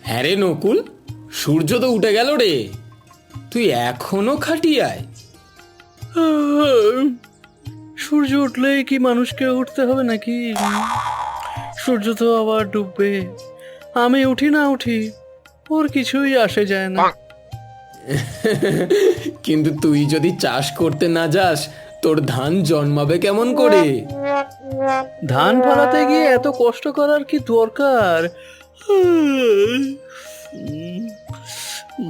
হ্যাঁ রে নকুল, সূর্য তো উঠে গেল রে, তুই এখনো খাটিয়ায়? সূর্য উঠলেই কি মানুষকে উঠতে হবে নাকি? সূর্য তো আবার ডুববে, আমি উঠি না উঠি ওর কিছুই আসে যায় না। কিন্তু তুই যদি চাষ করতে না যাস, তোর ধান জন্মাবে কেমন করে? ধান ফলাতে গিয়ে এত কষ্ট করার কি দরকার?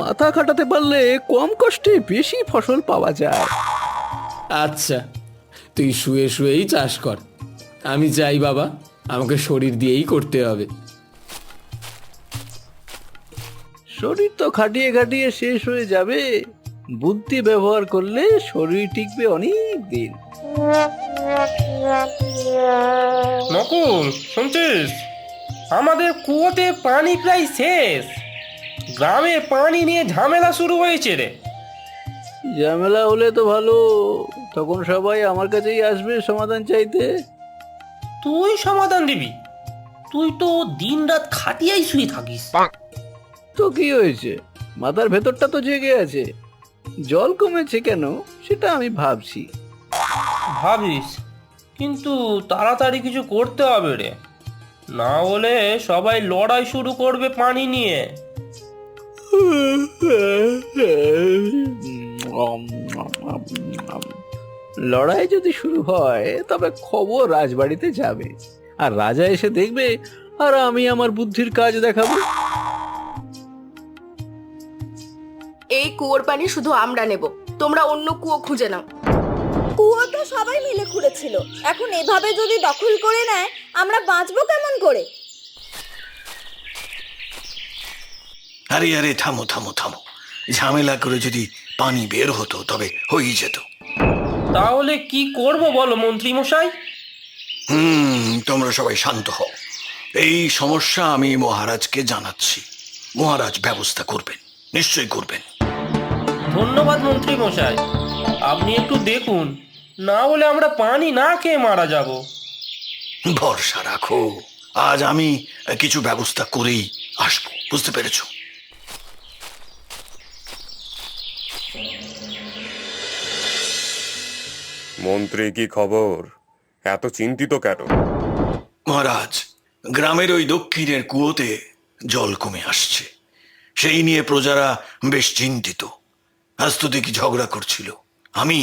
মাথা খাটাতে পারলে কম কষ্টে বেশি ফসল পাওয়া যায়। আচ্ছা, তুই শুয়ে শুয়েই চাষ কর, আমি যাই বাবা, আমাকে শরীর দিয়েই করতে হবে। শরীর তো খাটিয়ে খাটিয়ে শেষ হয়ে যাবে, বুদ্ধি ব্যবহার করলে শরীর টিকবে অনেক দিন। নকুল, শুনছিস? আমাদের কুয়োতে পানি প্রায় শেষ। গ্রামে পানি নিয়ে ঝামেলা শুরু হয়েছে রে। ঝামেলা হলে তো ভালো, তখন সবাই আমার কাছেই আসবে সমাধান চাইতে। তুই সমাধান দিবি? তুই তো দিন রাত খাটিয়াই শুয়ে থাকিস। তো কি হয়েছে, মাথার ভেতরটা তো জেগে আছে। জল কমেছে কেন সেটা আমি ভাবছি। ভাবিস, কিন্তু তাড়াতাড়ি কিছু করতে হবে রে, না হলে সবাই লড়াই শুরু করবে পানি নিয়ে। লড়াই যদি শুরু হয় তবে খবর রাজবাড়িতে যাবে, আর রাজা এসে দেখবে, আর আমি আমার বুদ্ধির কাজ দেখাবো। এই কুয়োর পানি শুধু আমরা নেব, তোমরা অন্য কুয়ো খুঁজে নাও। কুয়ো তো সবাই মিলে খুঁড়েছিল, এখন এভাবে যদি দখল করে নেয় আমরা বাঁচবো কেমন করে? আরে আরে, থামো থামো থামো, ঝামেলা করে যদি পানি বের হতো তবে হয়েই যেত। তাহলে কি করব বলো মন্ত্রী মশাই? তোমরা সবাই শান্ত হও। এই সমস্যা আমি মহারাজকে জানাচ্ছি, মহারাজ ব্যবস্থা করবেন, নিশ্চয়ই করবেন। ধন্যবাদ মন্ত্রী মশাই, আপনি একটু দেখুন, না হলে আমরা পানি না খেয়ে মারা যাব। ভরসা রাখো, আজ আমি কিছু ব্যবস্থা করেই আসবো, বুঝতে পেরেছো? মন্ত্রী, কি খবর? এত চিন্তিত কেন? মহারাজ, গ্রামের ওই দক্ষিণের কুয়োতে জল কমে আসছে, সেই নিয়ে প্রজারা বেশ চিন্তিত। আজ তো দেখি ঝগড়া করছিল, আমি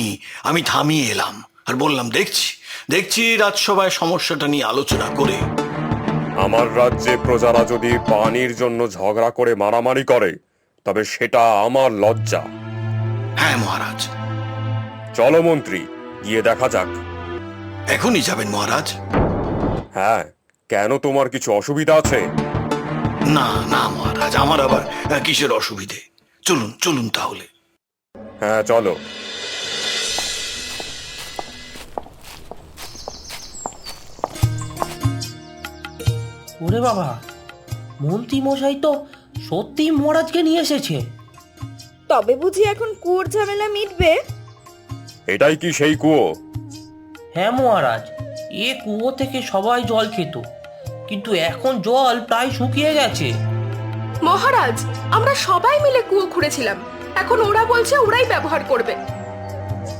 আমি থামিয়ে এলাম আর বললাম, দেখছি দেখছি রাজসভায় সমস্যাটা নিয়ে আলোচনা করে। আমার রাজ্যে প্রজারা যদি পানির জন্য ঝগড়া করে মারামারি করে তবে সেটা আমার লজ্জা। হ্যাঁ মহারাজ। চলো মন্ত্রী, গিয়ে দেখা যাক। এখনই যাবেন মহারাজ? হ্যাঁ, কেন, তোমার কিছু অসুবিধা আছে? না না মহারাজ, আমার আবার কিসের অসুবিধে? চলুন চলুন তাহলে। হ্যাঁ চলো। ওরে বাবা, মন্ত্রী মশাই তো সত্যি মহারাজকে নিয়ে এসেছে। তবে বুঝি এখন কুয়োর ঝামেলা মিটবে? এটাই কি সেই কুয়ো? হ্যাঁ মহারাজ, এ কুয়ো থেকে সবাই জল খেত, কিন্তু এখন জল প্রায় শুকিয়ে গেছে। মহারাজ, আমরা সবাই মিলে কুয়ো খুঁড়েছিলাম, এখন ওরা বলছে ওরাই ব্যবহার করবে।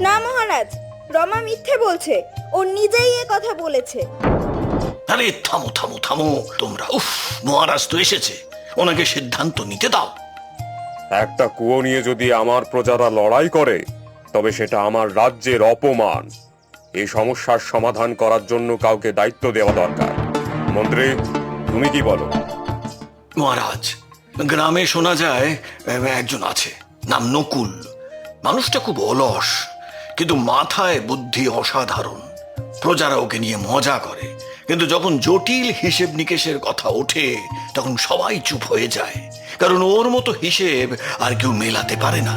না মহারাজ, রমা মিথ্যে বলছে, ও নিজেই এ কথা বলেছে। আরে থামো থামো থামো তোমরা, উফ, মহারাজ তো এসেছে, ওনাকে সিদ্ধান্ত নিতে দাও। একটা কুয়ো নিয়ে যদি আমার প্রজারা লড়াই করে তবে সেটা আমার রাজ্যের অপমান। এই সমস্যার সমাধান করার জন্য কাউকে দায়িত্ব দেওয়া দরকার। মন্ত্রী, তুমি কি বলো? মহারাজ, গ্রামে শোনা যায় একজন আছে, নাম নকুল। মানুষটা খুব অলস, কিন্তু মাথায় বুদ্ধি অসাধারণ। প্রজারা ওকে নিয়ে মজা করে, কিন্তু যখন জটিল হিসেব নিকেশের কথা ওঠে তখন সবাই চুপ হয়ে যায়, কারণ ওর মতো হিসেব আর কেউ মেলাতে পারে না।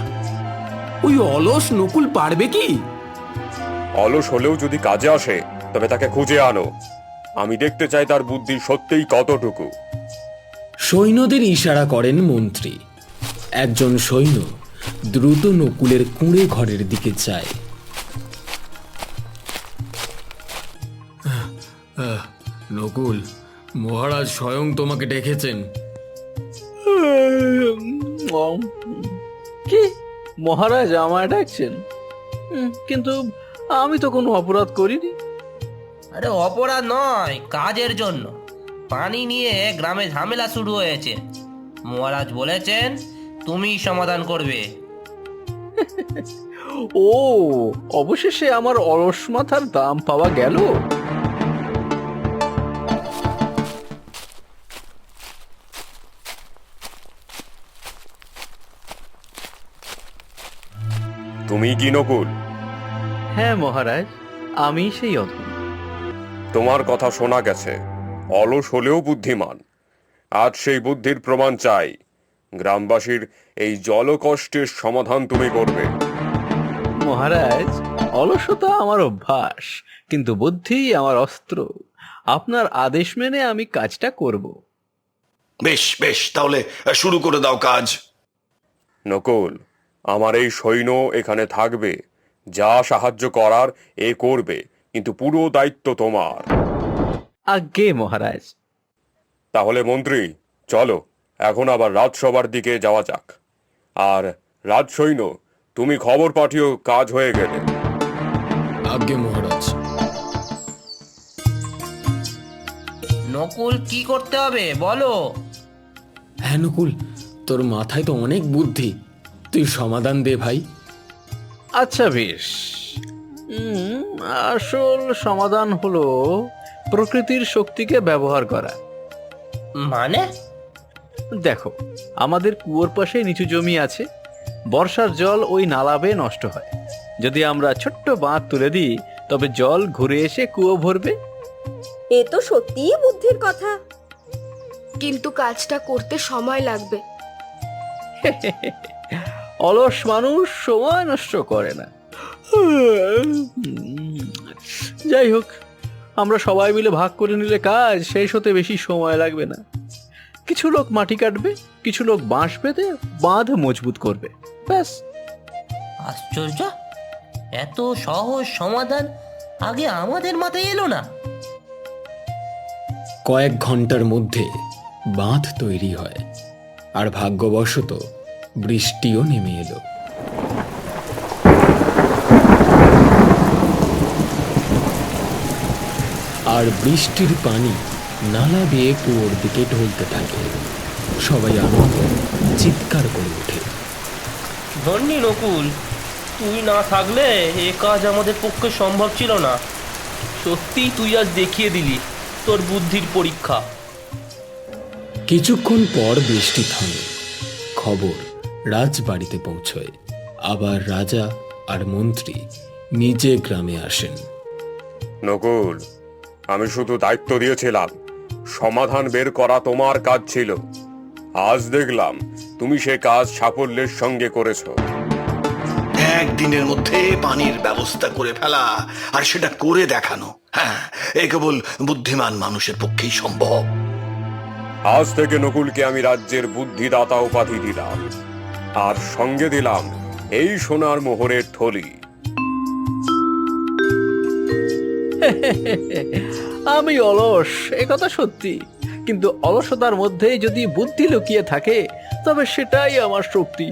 ওই অলস নকুল পারবে কি? অলস হলেও যদি কাজে আসে তবে তাকে খুঁজে আনো। আমি দেখতে চাই তার বুদ্ধি সত্যিই কতটুকু। সৈন্যদের ইশারা করেন মন্ত্রী। একজন সৈন্য দ্রুত নকুলের কুঁড়ে ঘরের দিকে যায়। নকুল, মহারাজ স্বয়ং তোমাকে ডেকেছেন। কি মহারাজ আমায় ডাকছেন? কিন্তু আমি তো কোনো অপরাধ করিনি। আরে অপরাধ নয়, কাজের জন্য। পানি নিয়ে গ্রামে ঝামেলা শুরু হয়েছে, মহারাজ বলেছেন তুমি সমাধান করবে। ও, অবশেষে আমার অলস মাথার দাম পাওয়া গেল। তুমি কি নকুল? হ্যাঁ মহারাজ, আমি সেই অধম। তোমার কথা শোনা গেছে, অলস হলেও বুদ্ধিমান। আজ সেই বুদ্ধির প্রমাণ চাই। গ্রামবাসীর এই জলকষ্টের সমাধান তুমি করবে। মহারাজ, অলসতা আমার অভ্যাস, কিন্তু বুদ্ধি আমার অস্ত্র। আপনার আদেশ মেনে আমি কাজটা করব। বেশ বেশ, তাহলে শুরু করে দাও কাজ। নকুল, আমার এই সৈন্য এখানে থাকবে, যা সাহায্য করার এ করবে, কিন্তু পুরো দায়িত্ব তোমার। আজ্ঞে মহারাজ। তাহলে মন্ত্রী, চলো এখন আবার রাজসভার দিকে যাওয়া যাক। আর রাজসৈন্য, তুমি খবর পাঠিও কাজ হয়ে গেলে। আজ্ঞে মহারাজ। নকুল, কি করতে হবে বলো? হ্যাঁ নকুল, তোর মাথায় তো অনেক বুদ্ধি, তুই সমাধান দে ভাই। আচ্ছা বেশ, আসল সমাধান হলো প্রকৃতির শক্তিকে ব্যবহার করা। মানে? দেখো, আমাদের কুয়োর পাশে নিচু জমি আছে, বর্ষার জল ওই নালা বেয়ে নষ্ট হয়। যদি আমরা ছোট্ট বাঁধ তুলে দিই, তবে জল ঘুরে এসে কুয়ো ভরবে। এ তো সত্যিই বুদ্ধির কথা। কিন্তু কাজটা করতে সময় লাগবে। অলস মানুষ সময় নষ্ট করে না। যাই হোক, আমরা সবাই মিলে ভাগ করে নিলে কাজ শেষ হতে বেশি সময় লাগবে না। কিছু লোক মাটি কাটবে, কিছু লোক বাঁশ বেঁধে বাঁধ মজবুত করবে, ব্যাস। আশ্চর্য, এত সহজ সমাধান আগে আমাদের মাথায় এলো না। কয়েক ঘন্টার মধ্যে বাঁধ তৈরি হয়, আর ভাগ্যবশত বৃষ্টিও নেমে এলো। আর বৃষ্টির পানি নালা বেয়ে কুয়োর দিকে ঢলতে থাকে। সবাই আনন্দ চিৎকার করে ওঠে। ধন্যী নকুল, তুই না থাকলে এ কাজ আমাদের পক্ষে সম্ভব ছিল না। সত্যিই তুই আজ দেখিয়ে দিলি তোর বুদ্ধির পরীক্ষা। কিছুক্ষণ পর বৃষ্টি থামে। খবর রাজবাড়িতে পৌঁছয়। আবার রাজা আর মন্ত্রী নিজে গ্রামে আসেন। নকুল, আমি শুধু দায়িত্ব দিয়েছিলাম, সমাধান বের করা তোমার কাজ ছিল। আজ দেখলাম তুমি সে কাজ সাফল্যের সঙ্গে করেছো। একদিনের মধ্যে পানির ব্যবস্থা করে ফেলা, আর সেটা করে দেখানো, হ্যাঁ, এ কেবল বুদ্ধিমান মানুষের পক্ষেই সম্ভব। আজ থেকে নকুলকে আমি রাজ্যের বুদ্ধিদাতা উপাধি দিলাম, আর সঙ্গে দিলাম এই সোনার মোহরের থলি। আমি অলস, এ কথা সত্যি, কিন্তু অলসতার মধ্যে যদি বুদ্ধি লুকিয়ে থাকে, তবে সেটাই আমার শক্তি।